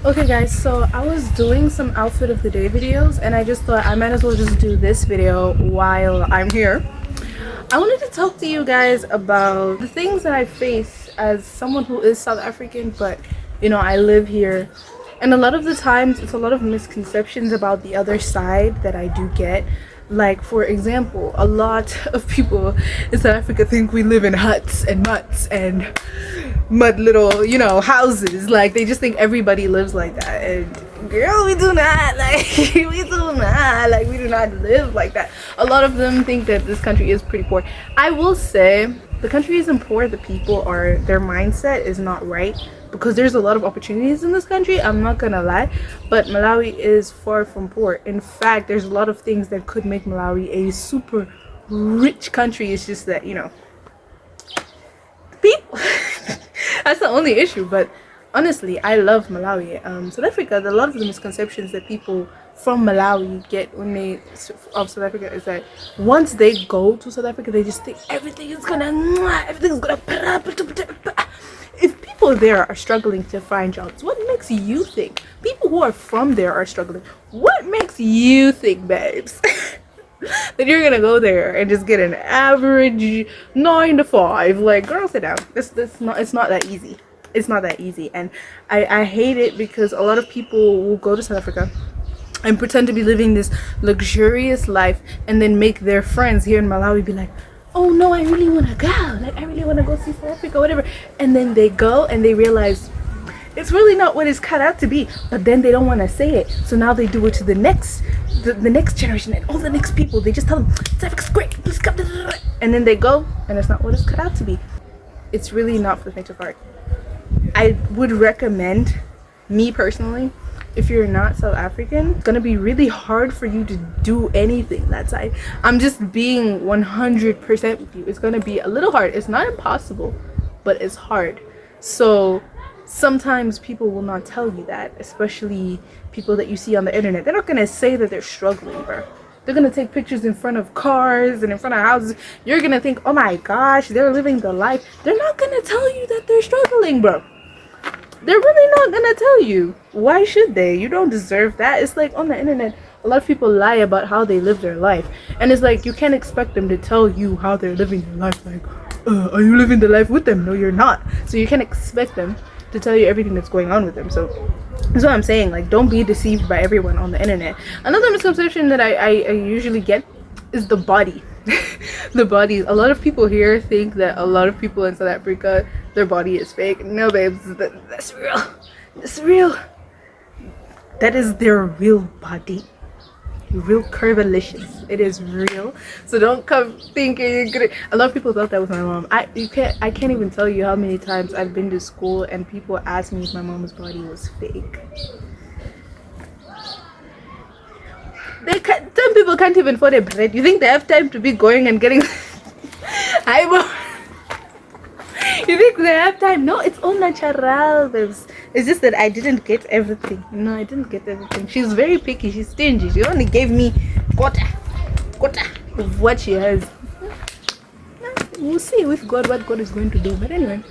Okay guys, so I was doing some outfit of the day videos and I just thought I might as well just do this video while I'm here. I wanted to talk to you guys about the things that I face as someone who is South African, but you know, I live here. And a lot of the times it's a lot of misconceptions about the other side that I do get. Like, for example, a lot of people in South Africa think we live in huts and mutts and mud little, you know, houses. Like, they just think everybody lives like that. And girl, we do not. Like, we do not. Like, we do not live like that. A lot of them think that this country is pretty poor. I will say the country isn't poor. The people are, their mindset is not right, because there's a lot of opportunities in this country, I'm not gonna lie, but Malawi is far from poor. In fact, there's a lot of things that could make Malawi a super rich country. It's just that, you know, people that's the only issue. But honestly, I love Malawi. South Africa, a lot of the misconceptions that people from Malawi get when they of South Africa is that once they go to South Africa, they just think everything's gonna if people there are struggling to find jobs, what makes you think people who are from there are struggling? What makes you think, babes, that you're gonna go there and just get an average 9 to 5? Like, girl, sit down. It's not that easy. It's not that easy. And I hate it because a lot of people will go to South Africa and pretend to be living this luxurious life and then make their friends here in Malawi be like, oh no, I really want to go, like I really want to go see South Africa, whatever. And then they go and they realize it's really not what it's cut out to be, but then they don't want to say it, so now they do it to the next generation and all the next people. They just tell them South Africa's great, please come, and then they go and it's not what it's cut out to be. It's really not for the faint of heart. I would recommend, me personally, if you're not South African, it's gonna be really hard for you to do anything that side. I'm just being 100% with you. It's gonna be a little hard. It's not impossible, but it's hard. So sometimes people will not tell you that, especially people that you see on the internet. They're not gonna say that they're struggling, bro. They're gonna take pictures in front of cars and in front of houses. You're gonna think, oh my gosh, they're living the life. They're not gonna tell you that they're struggling, bro. They're really not gonna tell you. Why should they? You don't deserve that. It's like on the internet, a lot of people lie about how they live their life, and it's like you can't expect them to tell you how they're living their life. Like, are you living the life with them? No, you're not. So you can't expect them to tell you everything that's going on with them. So that's what I'm saying. Like, don't be deceived by everyone on the internet. Another misconception that I usually get is the body. The bodies. A lot of people here think that a lot of people in South Africa, their body is fake. No, babes, that's real. That's real. That is their real body. Real curvilicious. It is real. So don't come thinking you're gonna. A lot of people thought that was my mom. I can't even tell you how many times I've been to school and people ask me if my mom's body was fake. Some people can't even afford a bread. You think they have time to be going and getting eyebrow? You think they have time? No, it's all natural. It's just that I didn't get everything. No, I didn't get everything. She's very picky. She's stingy. She only gave me quarter of what she has. We'll see with God what God is going to do. But anyway,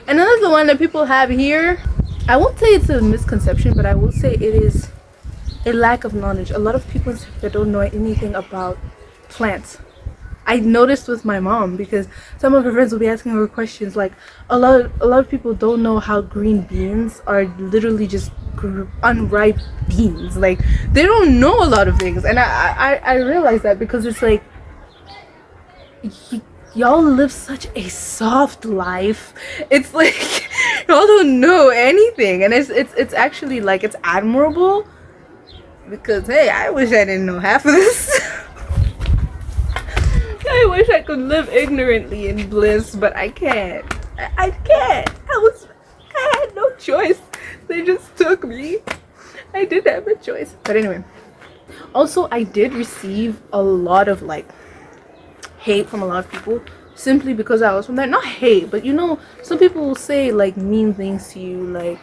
another one that people have here, I won't say it's a misconception, but I will say it is a lack of knowledge. A lot of people that don't know anything about plants. I noticed with my mom, because some of her friends will be asking her questions. Like, a lot of people don't know how green beans are literally just unripe beans. Like, they don't know a lot of things, and I realize that because it's like y'all live such a soft life. It's like y'all don't know anything, and it's actually like it's admirable. Because hey, I wish I didn't know half of this. I wish I could live ignorantly in bliss, but I can't. I can't. I had no choice. They just took me. I did have a choice. But anyway. Also, I did receive a lot of like hate from a lot of people simply because I was from there. Not hate, but you know, some people will say like mean things to you, like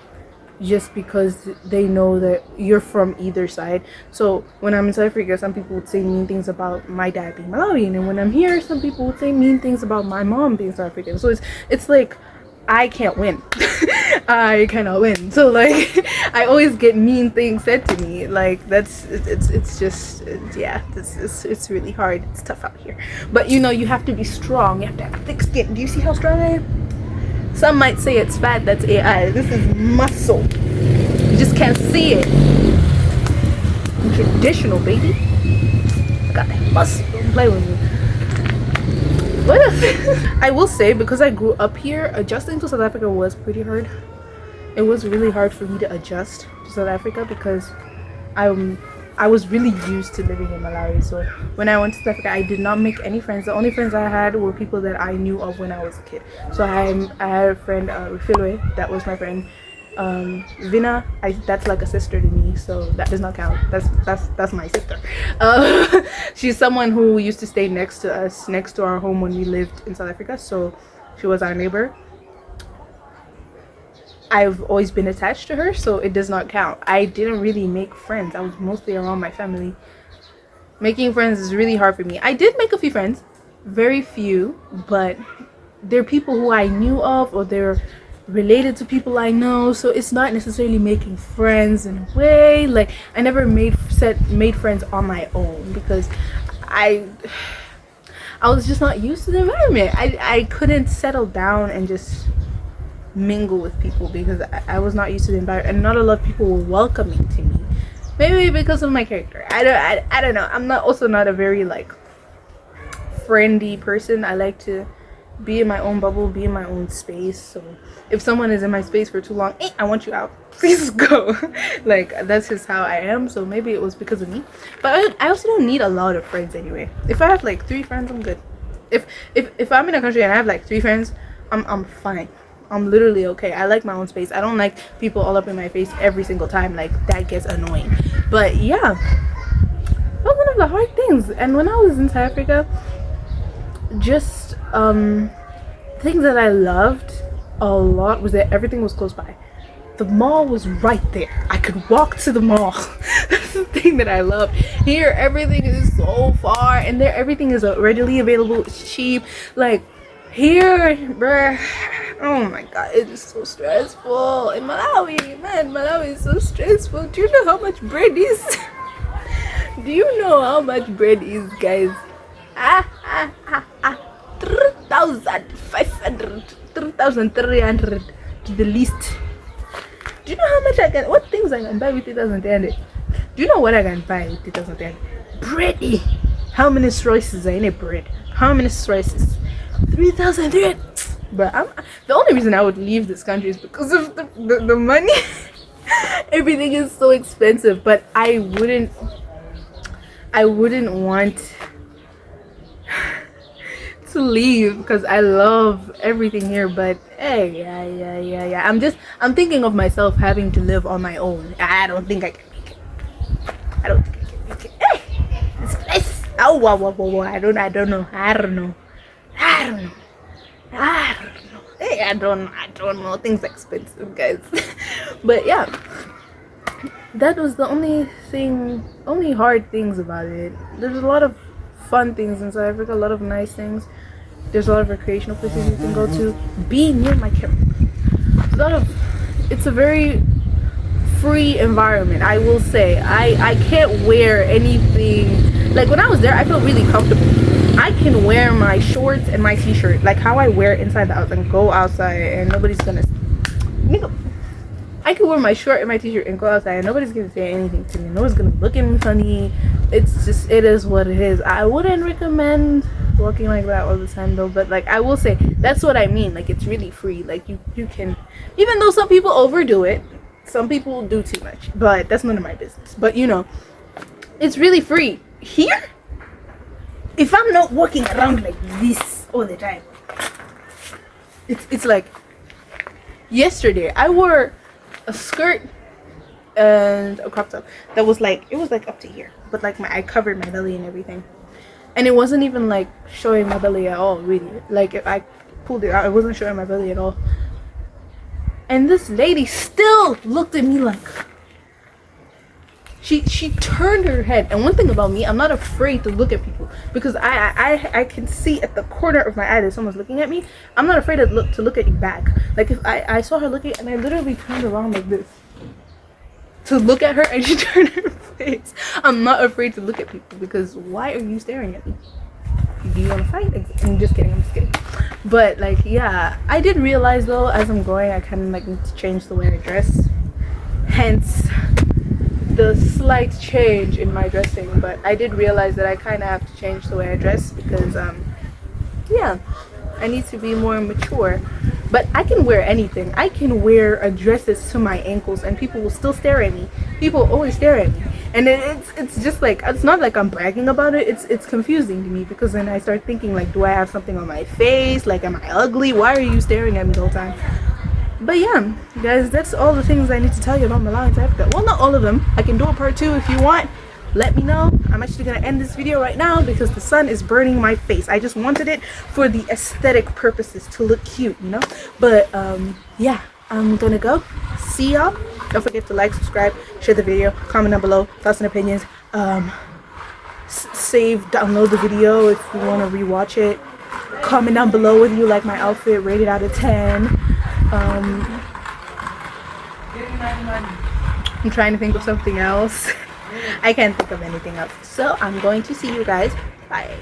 just because they know that you're from either side. So when I'm in South Africa, some people would say mean things about my dad being Malawian, and when I'm here, some people would say mean things about my mom being South African. So it's like I can't win. I cannot win. So like I always get mean things said to me. Like it's just yeah, it's really hard. It's tough out here. But you know, you have to be strong. You have to have thick skin. Do you see how strong I am? Some might say it's fat, that's AI. This is muscle. You just can't see it. I'm traditional, baby. I got that muscle. Don't play with me. What if I will say, because I grew up here, adjusting to South Africa was pretty hard. It was really hard for me to adjust to South Africa because I was really used to living in Malawi. So when I went to South Africa, I did not make any friends. The only friends I had were people that I knew of when I was a kid. So I had a friend, Rufilwe, that was my friend. Vina, that's like a sister to me, so that does not count. That's my sister. She's someone who used to stay next to us, next to our home when we lived in South Africa, so she was our neighbor. I've always been attached to her, so it does not count. I didn't really make friends. I was mostly around my family. Making friends is really hard for me. I did make a few friends, very few, but they're people who I knew of, or they're related to people I know, so it's not necessarily making friends in a way. Like I never made friends on my own because I was just not used to the environment. I couldn't settle down and just mingle with people because I was not used to the environment, and not a lot of people were welcoming to me. Maybe because of my character. I don't know. I'm not a very like friendly person. I like to be in my own bubble, be in my own space. So if someone is in my space for too long, I want you out, please go. Like that's just how I am. So maybe it was because of me, but I also don't need a lot of friends anyway. If I have like 3 friends, I'm good. If I'm in a country and I have like 3 friends, I'm fine. I'm literally okay. I like my own space. I don't like people all up in my face every single time. Like that gets annoying. But yeah, that was one of the hard things. And when I was in South Africa, just things that I loved a lot was that everything was close by. The mall was right there. I could walk to the mall. That's the thing that I loved. Here everything is so far, and there everything is readily available. It's cheap. Like here, bruh, oh my god, it is so stressful in Malawi. Man, Malawi is so stressful. Do you know how much bread is? Do you know how much bread is, guys? 3,500, 3,300 to the least. Do you know how much what things I can buy with 3,300? Do you know what I can buy with 3,300? Bread. How many slices are in a bread? How many slices? 3,300. But the only reason I would leave this country is because of the money. Everything is so expensive, but I wouldn't want to leave because I love everything here. But hey, yeah, I'm thinking of myself having to live on my own. I don't think I can make it. I don't think I can make it. Hey, this place. Oh, whoa. I don't know. Hey, I don't know. Things are expensive, guys. But yeah, that was the only hard things about it. There's a lot of fun things in South Africa, a lot of nice things. There's a lot of recreational places you can go to. Be near my camera. It's a very free environment, I will say. I can't wear anything. Like when I was there, I felt really comfortable. I can wear my shorts and my t-shirt like how I wear inside the house and go outside and nobody's gonna. I can wear my short and my t-shirt and go outside and nobody's gonna say anything to me. Nobody's gonna look at me funny. It is what it is. I wouldn't recommend walking like that all the time though, but like I will say that's what I mean. Like it's really free. Like you can, even though some people overdo it, some people do too much, but that's none of my business. But you know, it's really free here. If I'm not walking around like this all the time, it's like yesterday I wore a skirt and a crop top that was like, it was like up to here, but like I covered my belly and everything, and it wasn't even like showing my belly at all, really. Like if I pulled it out, it wasn't showing my belly at all, and this lady still looked at me like she turned her head. And one thing about me, I'm not afraid to look at people, because I can see at the corner of my eye that someone's looking at me. I'm not afraid to look at you back. Like if I saw her looking, and I literally turned around like this to look at her, and she turned her face. I'm not afraid to look at people, because why are you staring at me? Do you want to fight? I'm just kidding. But like, yeah, I did realize though, as I'm growing, I kind of like need to change the way I dress. Hence the slight change in my dressing. But I did realize that I kind of have to change the way I dress, because yeah, I need to be more mature. But I can wear anything. I can wear a dress that's to my ankles and people will still stare at me. People always stare at me. And it's just like, it's not like I'm bragging about it. It's confusing to me, because then I start thinking like, do I have something on my face? Like, am I ugly? Why are you staring at me the whole time? But yeah, guys, that's all the things I need to tell you about Malawi and Africa. Well, not all of them. I can do a part 2 if you want. Let me know. I'm actually gonna end this video right now because the sun is burning my face. I just wanted it for the aesthetic purposes, to look cute, you know. But yeah, I'm gonna go. See y'all. Don't forget to like, subscribe, share the video, comment down below, thoughts and opinions. Download the video if you want to rewatch it. Comment down below whether you like my outfit, rated out of 10. I'm trying to think of something else. I can't think of anything else. So I'm going to see you guys. Bye.